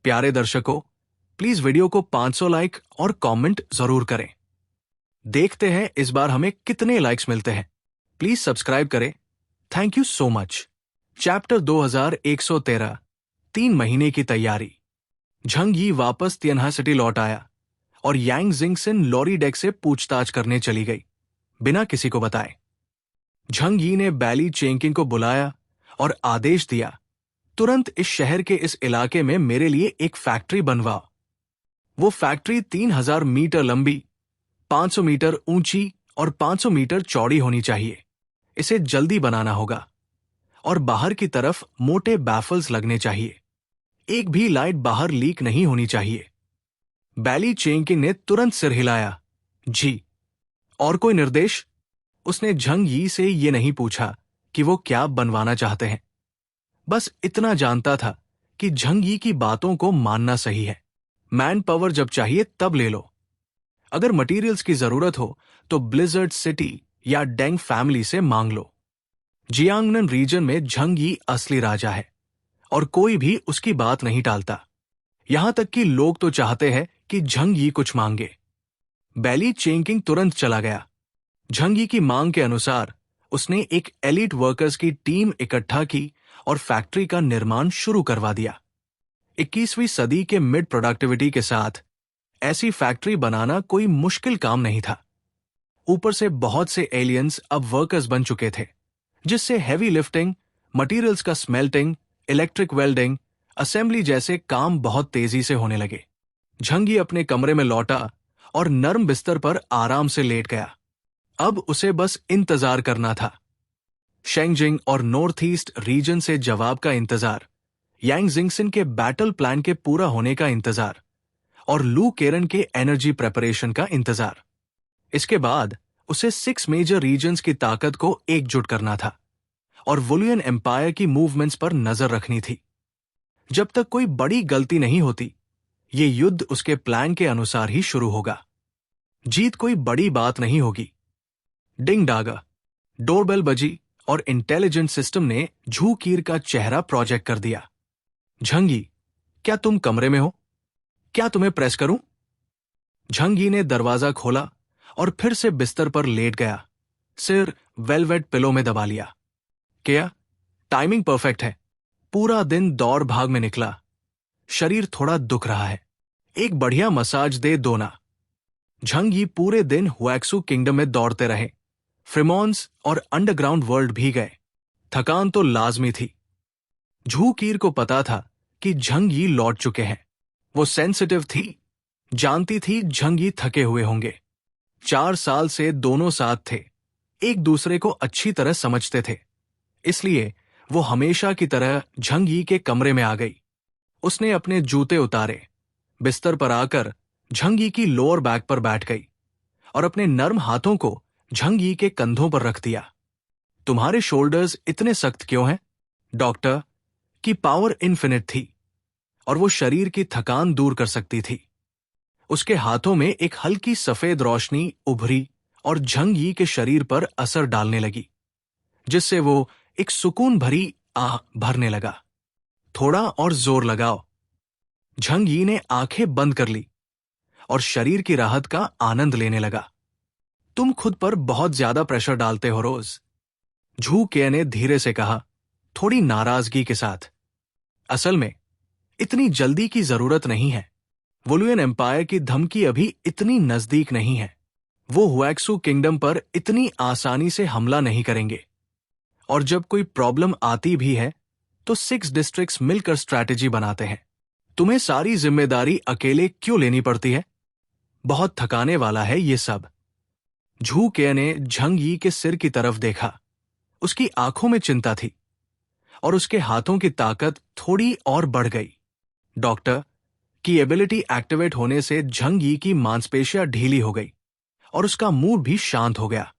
प्यारे दर्शकों, please video को 500 लाइक और कमेंट जरूर करें। देखते हैं इस बार हमें कितने लाइक्स मिलते हैं। प्लीज सब्सक्राइब करें। Thank you so much. Chapter 2113, 3 महीने की तैयारी। झंग यी वापस तियानहा सिटी लौट आया और यांग जिंगसिन लॉरी डेक से पूछताछ करने चली गई, बिना किसी को बताए। झंग यी ने बैली चेंकिंग को बुलाया और आदेश दिया, तुरंत इस शहर के इस इलाके में मेरे लिए एक फैक्ट्री बनवाओ। वो फैक्ट्री 3000 मीटर लंबी, 500 मीटर ऊंची और 500 मीटर चौड़ी होनी चाहिए। इसे जल्दी बनाना होगा और बाहर की तरफ मोटे बैफल्स लगने चाहिए। एक भी लाइट बाहर लीक नहीं होनी चाहिए। बैली चेंकिंग ने तुरंत सिर हिलाया, जी। और कोई निर्देश? उसने झंग यी से ये नहीं पूछा कि वो क्या बनवाना चाहते हैं। बस इतना जानता था कि झंग यी की बातों को मानना सही है। मैन पावर जब चाहिए तब ले लो। अगर मटेरियल्स की जरूरत हो तो ब्लिजर्ड सिटी या डेंग फैमिली से मांग लो। जियांगनन रीजन में झंग यी असली राजा है और कोई भी उसकी बात नहीं टालता। यहां तक कि लोग तो चाहते हैं कि झंग यी कुछ मांगे। बैली चेंकिंग तुरंत चला गया। झंग यी की मांग के अनुसार उसने एक एलिट वर्कर्स की टीम इकट्ठा की और फैक्ट्री का निर्माण शुरू करवा दिया। 21वीं सदी के मिड प्रोडक्टिविटी के साथ ऐसी फैक्ट्री बनाना कोई मुश्किल काम नहीं था। ऊपर से बहुत से एलियंस अब वर्कर्स बन चुके थे, जिससे हैवी लिफ्टिंग, मटेरियल्स का स्मेल्टिंग, इलेक्ट्रिक वेल्डिंग, असेंबली जैसे काम बहुत तेजी से होने लगे। झंग यी अपने कमरे में लौटा और नर्म बिस्तर पर आराम से लेट गया। अब उसे बस इंतजार करना था। शेंगजिंग और नॉर्थ ईस्ट रीजन से जवाब का इंतजार, यांग जिंगसिन के बैटल प्लान के पूरा होने का इंतजार और लू केरन के एनर्जी प्रेपरेशन का इंतजार। इसके बाद उसे 6 मेजर रीजन्स की ताकत को एकजुट करना था और वुलियन एम्पायर की मूवमेंट्स पर नजर रखनी थी। जब तक कोई बड़ी गलती नहीं होती, ये युद्ध उसके प्लान के अनुसार ही शुरू होगा। जीत कोई बड़ी बात नहीं होगी। डिंग डागा, डोरबेल बजी और इंटेलिजेंट सिस्टम ने झू कीर का चेहरा प्रोजेक्ट कर दिया। झंग यी, क्या तुम कमरे में हो? क्या तुम्हें प्रेस करूं? झंग यी ने दरवाजा खोला और फिर से बिस्तर पर लेट गया, सिर वेलवेट पिलो में दबा लिया। क्या? टाइमिंग परफेक्ट है। पूरा दिन दौड़ भाग में निकला। शरीर थोड़ा दुख रहा है। एक बढ़िया मसाज दे दो ना। झंग यी पूरे दिन हुएक्सू किंगडम में दौड़ते रहे। फ्रिमॉन्स और अंडरग्राउंड वर्ल्ड भी गए। थकान तो लाजमी थी। झू कीर को पता था कि झंग यी लौट चुके हैं। वो सेंसिटिव थी, जानती थी झंग यी थके हुए होंगे। 4 साल से दोनों साथ थे, एक दूसरे को अच्छी तरह समझते थे। इसलिए वो हमेशा की तरह झंग यी के कमरे में आ गई। उसने अपने जूते उतारे, बिस्तर पर आकर झंग यी की लोअर बैक पर बैठ गई और अपने नर्म हाथों को झंग यी के कंधों पर रख दिया। तुम्हारे शोल्डर्स इतने सख्त क्यों हैं? डॉक्टर की पावर इन्फिनिट थी और वो शरीर की थकान दूर कर सकती थी। उसके हाथों में एक हल्की सफेद रोशनी उभरी और झंग यी के शरीर पर असर डालने लगी, जिससे वो एक सुकून भरी आह भरने लगा। थोड़ा और जोर लगाओ। झंग यी ने आंखें बंद कर ली और शरीर की राहत का आनंद लेने लगा। तुम खुद पर बहुत ज्यादा प्रेशर डालते हो रोज, झू के ने धीरे से कहा, थोड़ी नाराजगी के साथ। असल में इतनी जल्दी की जरूरत नहीं है। वुलियन एम्पायर की धमकी अभी इतनी नजदीक नहीं है। वो हुएक्सू किंगडम पर इतनी आसानी से हमला नहीं करेंगे। और जब कोई प्रॉब्लम आती भी है तो 6 डिस्ट्रिक्ट्स मिलकर स्ट्रैटेजी बनाते हैं। तुम्हें सारी जिम्मेदारी अकेले क्यों लेनी पड़ती है? बहुत थकाने वाला है ये सब। झू के ने झंग यी के सिर की तरफ देखा। उसकी आंखों में चिंता थी और उसके हाथों की ताकत थोड़ी और बढ़ गई। डॉक्टर की एबिलिटी एक्टिवेट होने से झंग यी की मांसपेशियां ढीली हो गई और उसका मूड भी शांत हो गया।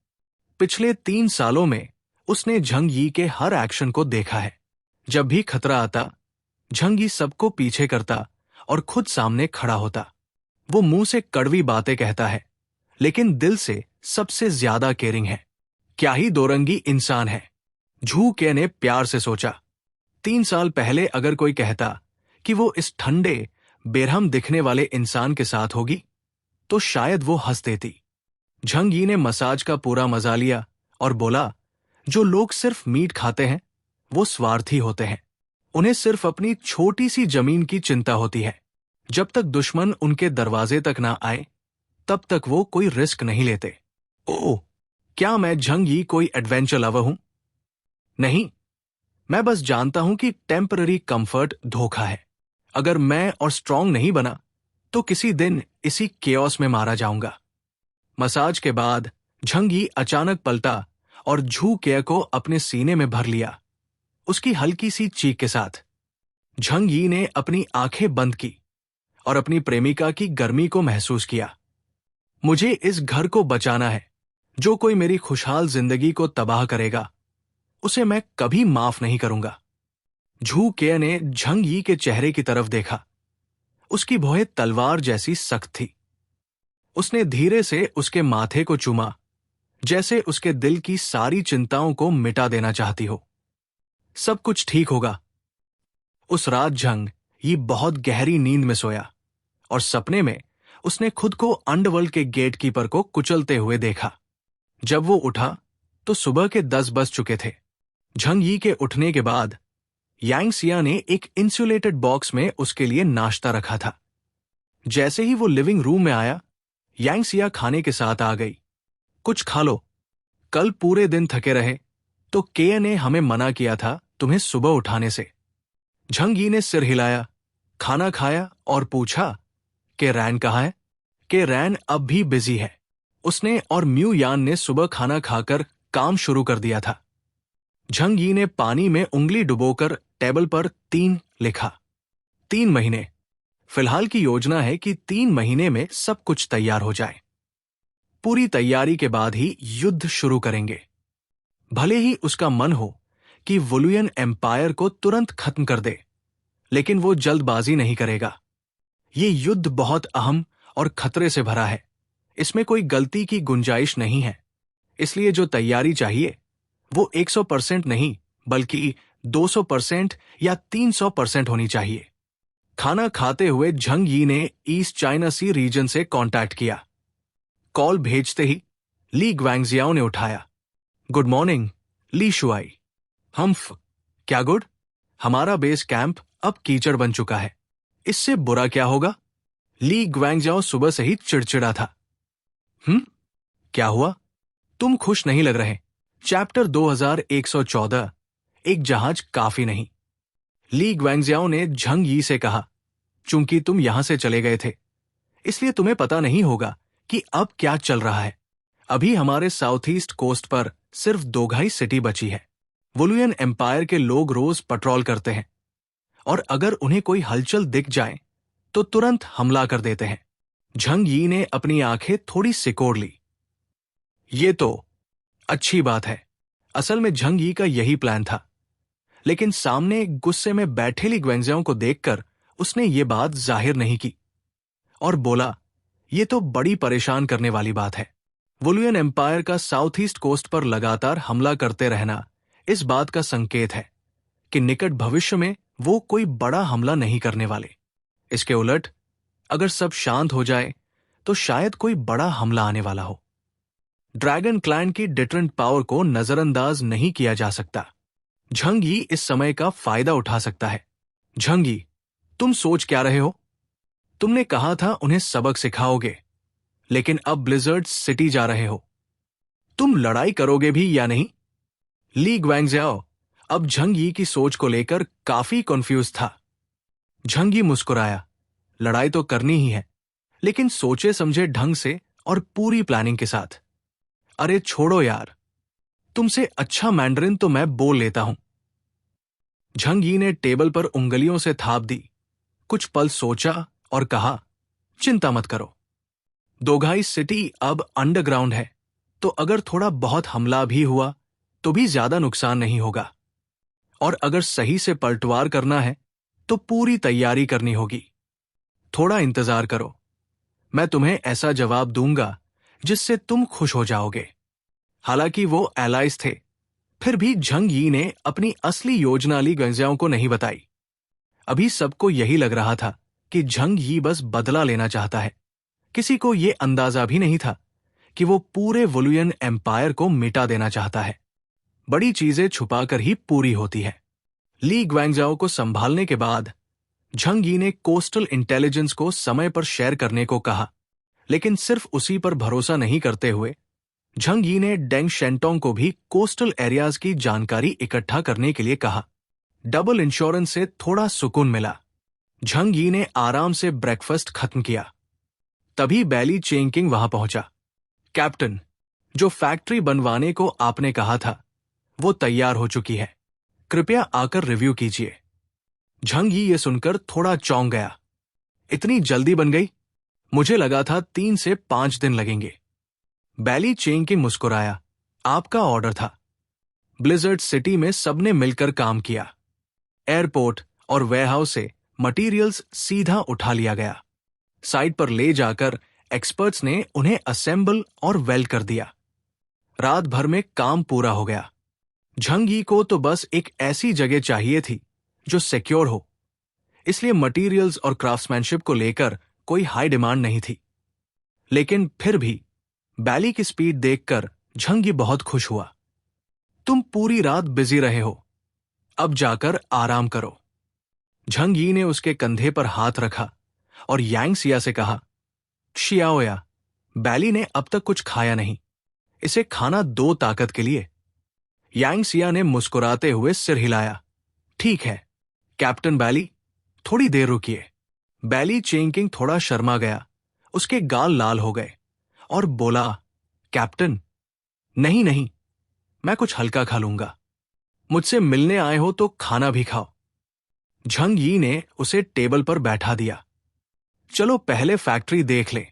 पिछले 3 सालों में उसने झंग यी के हर एक्शन को देखा है। जब भी खतरा आता, झंग यी सबको पीछे करता और खुद सामने खड़ा होता। वो मुंह से कड़वी बातें कहता है, लेकिन दिल से सबसे ज्यादा केयरिंग है। क्या ही दोरंगी इंसान है। झू के ने प्यार से सोचा। 3 साल पहले अगर कोई कहता कि वो इस ठंडे, बेरहम दिखने वाले इंसान के साथ होगी, तो शायद वो हंस देती। झंग यी ने मसाज का पूरा मजा लिया और बोला, जो लोग सिर्फ मीट खाते हैं वो स्वार्थी होते हैं। उन्हें सिर्फ अपनी छोटी सी जमीन की चिंता होती है। जब तक दुश्मन उनके दरवाजे तक ना आए तब तक वो कोई रिस्क नहीं लेते। ओह, क्या मैं झंग यी कोई एडवेंचर लवर हूं? नहीं, मैं बस जानता हूं कि टेम्पररी कंफर्ट धोखा है। अगर मैं और स्ट्रांग नहीं बना तो किसी दिन इसी केओस में मारा जाऊंगा। मसाज के बाद झंग यी अचानक पलटा और झू केय को अपने सीने में भर लिया, उसकी हल्की सी चीख के साथ। झंग यी ने अपनी आंखें बंद की और अपनी प्रेमिका की गर्मी को महसूस किया। मुझे इस घर को बचाना है। जो कोई मेरी खुशहाल जिंदगी को तबाह करेगा उसे मैं कभी माफ नहीं करूंगा। झू केय ने झंग यी के चेहरे की तरफ देखा। उसकी भौहें तलवार जैसी सख्त थी। उसने धीरे से उसके माथे को चूमा, जैसे उसके दिल की सारी चिंताओं को मिटा देना चाहती हो। सब कुछ ठीक होगा। उस रात झंग यी बहुत गहरी नींद में सोया और सपने में उसने खुद को अंडरवर्ल्ड के गेटकीपर को कुचलते हुए देखा। जब वो उठा तो सुबह के 10 बज चुके थे। झंग यी के उठने के बाद यांगसिया ने एक इंसुलेटेड बॉक्स में उसके लिए नाश्ता रखा था। जैसे ही वो लिविंग रूम में आया, यांगसिया खाने के साथ आ गई। कुछ खा लो, कल पूरे दिन थके रहे तो केय ने हमें मना किया था तुम्हें सुबह उठाने से। झंग यी ने सिर हिलाया, खाना खाया और पूछा कि रैन कहाँ है? कि रैन अब भी बिजी है। उसने और म्यू यान ने सुबह खाना खाकर काम शुरू कर दिया था। झंग यी ने पानी में उंगली डुबोकर टेबल पर 3 लिखा। 3 महीने। फिलहाल की योजना है कि 3 महीने में सब कुछ तैयार हो जाए। पूरी तैयारी के बाद ही युद्ध शुरू करेंगे। भले ही उसका मन हो कि वुलुयन एम्पायर को तुरंत खत्म कर दे, लेकिन वो जल्दबाजी नहीं करेगा। ये युद्ध बहुत अहम और खतरे से भरा है। इसमें कोई गलती की गुंजाइश नहीं है। इसलिए जो तैयारी चाहिए वो 100% नहीं बल्कि 200% या 300% होनी चाहिए। खाना खाते हुए झंग यी ने ईस्ट चाइना सी रीजन से कांटेक्ट किया। कॉल भेजते ही ली ग्वांगजियाओ ने उठाया। गुड मॉर्निंग ली शुआई। क्या गुड? हमारा बेस कैंप अब कीचड़ बन चुका है। इससे बुरा क्या होगा? ली ग्वांगजियाओ सुबह से ही चिड़चिड़ा था। क्या हुआ? तुम खुश नहीं लग रहे। चैप्टर 2114 एक जहाज काफी नहीं। ली ग्वांगजियाओ ने झंग यी से कहा, चूंकि तुम यहां से चले गए थे इसलिए तुम्हें पता नहीं होगा कि अब क्या चल रहा है। अभी हमारे साउथ ईस्ट कोस्ट पर सिर्फ दोघाई सिटी बची है। वुलुयन एम्पायर के लोग रोज पेट्रोल करते हैं और अगर उन्हें कोई हलचल दिख जाए तो तुरंत हमला कर देते हैं। झंग यी ने अपनी आंखें थोड़ी सिकोड़ ली। ये तो अच्छी बात है। असल में झंग यी का यही प्लान था, लेकिन सामने गुस्से में बैठे ली ग्वांगजियाओ को देखकर उसने ये बात जाहिर नहीं की और बोला, ये तो बड़ी परेशान करने वाली बात है। वुलुयन एम्पायर का साउथ ईस्ट कोस्ट पर लगातार हमला करते रहना इस बात का संकेत है कि निकट भविष्य में वो कोई बड़ा हमला नहीं करने वाले। इसके उलट अगर सब शांत हो जाए तो शायद कोई बड़ा हमला आने वाला हो। ड्रैगन क्लैन की डिटरेंट पावर को नजरअंदाज नहीं किया जा सकता। झंग यी इस समय का फायदा उठा सकता है। झंग यी, तुम सोच क्या रहे हो? तुमने कहा था उन्हें सबक सिखाओगे, लेकिन अब ब्लिजर्ड सिटी जा रहे हो। तुम लड़ाई करोगे भी या नहीं? ली ग्वांगजियाओ अब झंग यी की सोच को लेकर काफी कंफ्यूज था। झंग यी मुस्कुराया, लड़ाई तो करनी ही है, लेकिन सोचे समझे ढंग से और पूरी प्लानिंग के साथ। अरे छोड़ो यार, तुमसे अच्छा मैंडरिन तो मैं बोल लेता हूं। झंग यी ने टेबल पर उंगलियों से थाप दी, कुछ पल सोचा और कहा, चिंता मत करो। दोघाई सिटी अब अंडरग्राउंड है, तो अगर थोड़ा बहुत हमला भी हुआ तो भी ज्यादा नुकसान नहीं होगा। और अगर सही से पलटवार करना है तो पूरी तैयारी करनी होगी। थोड़ा इंतजार करो, मैं तुम्हें ऐसा जवाब दूंगा जिससे तुम खुश हो जाओगे। हालांकि वो एलाइज थे, फिर भी झंग यी ने अपनी असली योजना ली ग्वांगजियाओ को नहीं बताई। अभी सबको यही लग रहा था कि झंग यी बस बदला लेना चाहता है। किसी को ये अंदाजा भी नहीं था कि वो पूरे वुलुयन एम्पायर को मिटा देना चाहता है। बड़ी चीजें छुपाकर ही पूरी होती है। ली ग्वांगजाओ को संभालने के बाद झंग यी ने कोस्टल इंटेलिजेंस को समय पर शेयर करने को कहा, लेकिन सिर्फ उसी पर भरोसा नहीं करते हुए झंग यी ने डेंग शेंटोंग को भी कोस्टल एरियाज की जानकारी इकट्ठा करने के लिए कहा। डबल इंश्योरेंस से थोड़ा सुकून मिला। झंग यी ने आराम से ब्रेकफास्ट खत्म किया। तभी बैली चेंकिंग वहां पहुंचा। कैप्टन, जो फैक्ट्री बनवाने को आपने कहा था वो तैयार हो चुकी है, कृपया आकर रिव्यू कीजिए। झंग यी ये सुनकर थोड़ा चौंक गया। इतनी जल्दी बन गई? मुझे लगा था 3 से 5 दिन लगेंगे। बैली चेंकिंग मुस्कुराया। आपका ऑर्डर था। ब्लिजर्ड सिटी में सबने मिलकर काम किया। एयरपोर्ट और वेयरहाउस से मटेरियल्स सीधा उठा लिया गया। साइट पर ले जाकर एक्सपर्ट्स ने उन्हें असेंबल और वेल्ड कर दिया। रात भर में काम पूरा हो गया। झंग यी को तो बस एक ऐसी जगह चाहिए थी जो सिक्योर हो, इसलिए मटेरियल्स और क्राफ्ट्समैनशिप को लेकर कोई हाई डिमांड नहीं थी। लेकिन फिर भी बैली की स्पीड देखकर झंग यी बहुत खुश हुआ। तुम पूरी रात बिजी रहे हो, अब जाकर आराम करो। झंग यी ने उसके कंधे पर हाथ रखा और यांग सिया से कहा, शियाओया, बैली ने अब तक कुछ खाया नहीं, इसे खाना दो ताकत के लिए। यांग सिया ने मुस्कुराते हुए सिर हिलाया। ठीक है कैप्टन बैली, थोड़ी देर रुकिए। बैली चेंकिंग थोड़ा शर्मा गया। उसके गाल लाल हो गए और बोला, कैप्टन, नहीं नहीं, मैं कुछ हल्का खा लूंगा। मुझसे मिलने आए हो तो खाना भी खाओ। झंग यी ने उसे टेबल पर बैठा दिया। चलो पहले फैक्ट्री देख ले,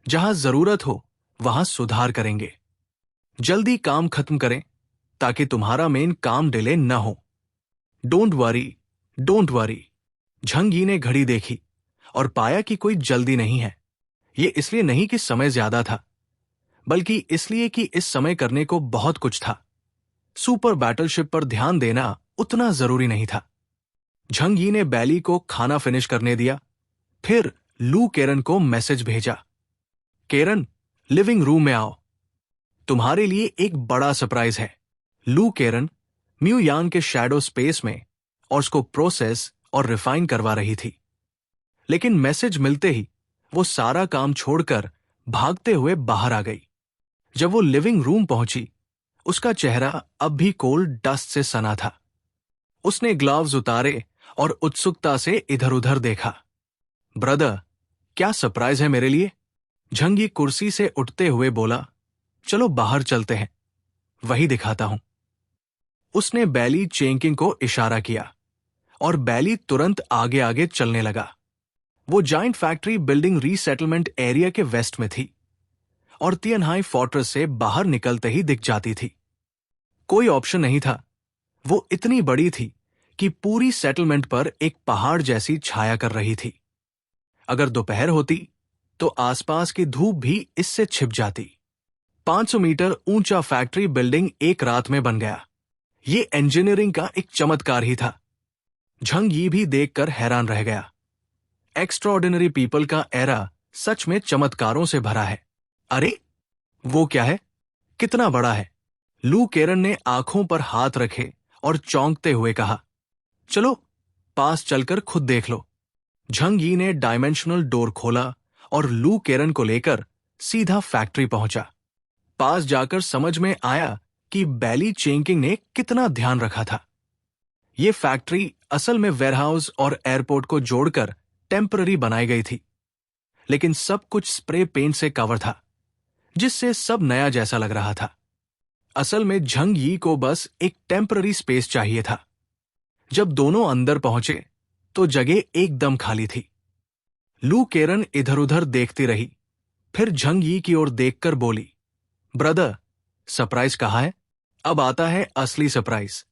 जहां जरूरत हो वहां सुधार करेंगे। जल्दी काम खत्म करें ताकि तुम्हारा मेन काम डिले न हो। Don't worry, don't worry. Jhang यी ने घड़ी देखी और पाया कि कोई जल्दी नहीं है। ये इसलिए नहीं कि समय ज्यादा था, बल्कि इसलिए कि इस समय करने को बहुत कुछ था। सुपर बैटलशिप पर ध्यान देना उतना जरूरी नहीं था। झंग यी ने बैली को खाना फिनिश करने दिया, फिर लू केरन को मैसेज भेजा। केरन, लिविंग रूम में आओ, तुम्हारे लिए एक बड़ा सरप्राइज है। लू केरन म्यू यान के शैडो स्पेस में और उसको प्रोसेस और रिफाइन करवा रही थी, लेकिन मैसेज मिलते ही वो सारा काम छोड़कर भागते हुए बाहर आ गई। जब वो लिविंग रूम पहुंची, उसका चेहरा अब भी कोल्ड डस्ट से सना था। उसने ग्लव्स उतारे और उत्सुकता से इधर उधर देखा। ब्रदर, क्या सरप्राइज है मेरे लिए? झंग यी कुर्सी से उठते हुए बोला, चलो बाहर चलते हैं, वही दिखाता हूं। उसने बैली चेंकिंग को इशारा किया और बैली तुरंत आगे आगे चलने लगा। वो giant factory building resettlement area के वेस्ट में थी और तियनहाई फोर्ट्रेस से बाहर निकलते ही दिख जाती थी। कोई ऑप्शन नहीं था। वो इतनी बड़ी थी कि पूरी सेटलमेंट पर एक पहाड़ जैसी छाया कर रही थी। अगर दोपहर होती तो आसपास की धूप भी इससे छिप जाती। 500 मीटर ऊंचा फैक्ट्री बिल्डिंग एक रात में बन गया। ये इंजीनियरिंग का एक चमत्कार ही था। झंग यी भी देखकर हैरान रह गया। एक्स्ट्राऑर्डिनरी पीपल का एरा सच में चमत्कारों से भरा है। अरे वो क्या है, कितना बड़ा है? लू केरन ने आंखों पर हाथ रखे और चौंकते हुए कहा, चलो पास चलकर खुद देख लो। झंग यी ने डायमेंशनल डोर खोला और लू केरन को लेकर सीधा फैक्ट्री पहुंचा। पास जाकर समझ में आया कि बैली चेंकिंग ने कितना ध्यान रखा था। ये फैक्ट्री असल में वेयरहाउस और एयरपोर्ट को जोड़कर टेम्पररी बनाई गई थी, लेकिन सब कुछ स्प्रे पेंट से कवर था, जिससे सब नया जैसा लग रहा था। असल में झंग यी को बस एक टेम्पररी स्पेस चाहिए था। जब दोनों अंदर पहुंचे तो जगह एकदम खाली थी। लू केरन इधर उधर देखती रही, फिर झंग यी की ओर देखकर बोली, ब्रदर, सरप्राइज कहाँ है? अब आता है असली सरप्राइज।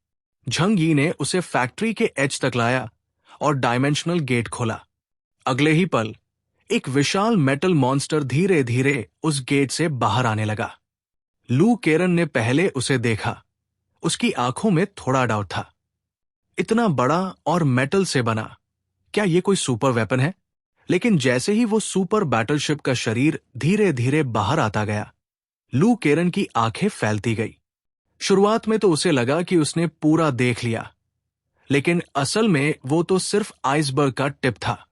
झंग यी ने उसे फैक्ट्री के एज तक लाया और डायमेंशनल गेट खोला। अगले ही पल एक विशाल मेटल मॉन्स्टर धीरे धीरे उस गेट से बाहर आने लगा। लू केरन ने पहले उसे देखा। उसकी आंखों में थोड़ा डाउट था। इतना बड़ा और मेटल से बना, क्या ये कोई सुपर वेपन है? लेकिन जैसे ही वो सुपर बैटलशिप का शरीर धीरे धीरे बाहर आता गया, लू केरन की आंखें फैलती गई। शुरुआत में तो उसे लगा कि उसने पूरा देख लिया, लेकिन असल में वो तो सिर्फ आइसबर्ग का टिप था।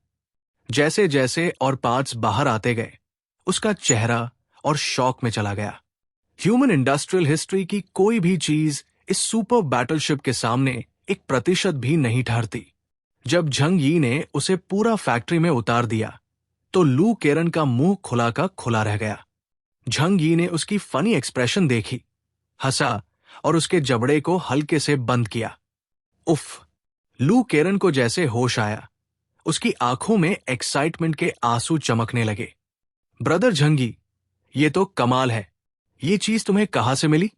जैसे जैसे और पार्ट्स बाहर आते गए, उसका चेहरा और शॉक में चला गया। ह्यूमन इंडस्ट्रियल हिस्ट्री की कोई भी चीज इस सुपर बैटलशिप के सामने 1% भी नहीं ठहरती। जब झंग यी ने उसे पूरा फैक्ट्री में उतार दिया, तो लू केरन का मुंह खुला का खुला रह गया। झंग यी ने उसकी फनी एक्सप्रेशन देखी, हंसा और उसके जबड़े को हल्के से बंद किया। उफ! लू केरन को जैसे होश आया। उसकी आंखों में एक्साइटमेंट के आंसू चमकने लगे। ब्रदर झंगी, ये तो कमाल है। ये चीज तुम्हें कहां से मिली?